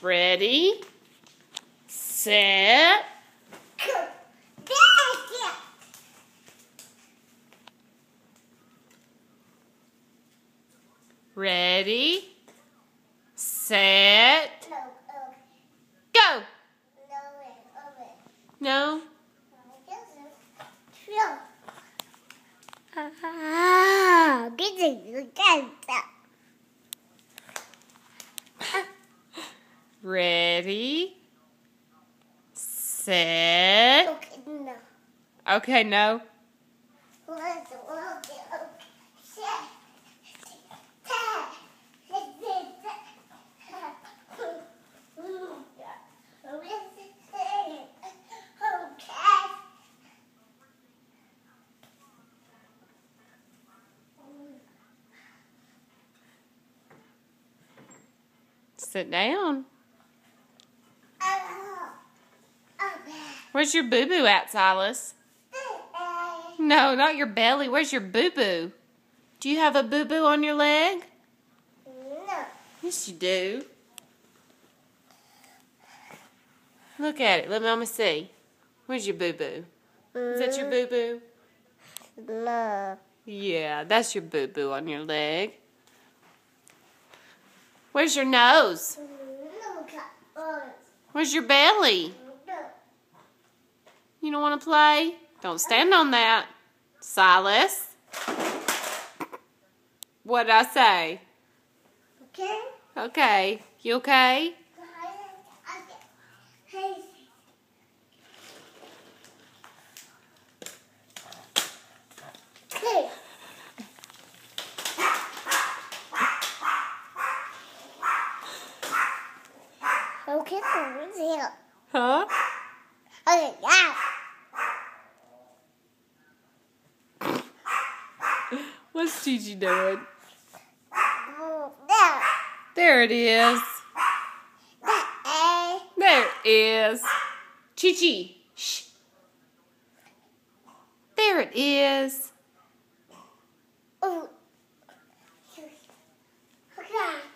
Ready, set, ready, set, go. No? Cái gì nữa cái Ready, set. Okay, no. Sit down. Where's your boo-boo at, Silas? No, not your belly. Where's your boo-boo? Do you have a boo-boo on your leg? No. Yes, you do. Look at it. Let Mama see. Where's your boo-boo? Is that your boo-boo? No. Yeah, that's your boo-boo on your leg. Where's your nose? Where's your belly? You don't want to play? Don't stand on that. Silas? What'd I say? Okay. Okay. You okay? Okay, what's here? Huh? Okay, yeah. What's Gigi doing? There. There it is. There it is. Chi-Chi. Shh. There it is. Oh. Okay.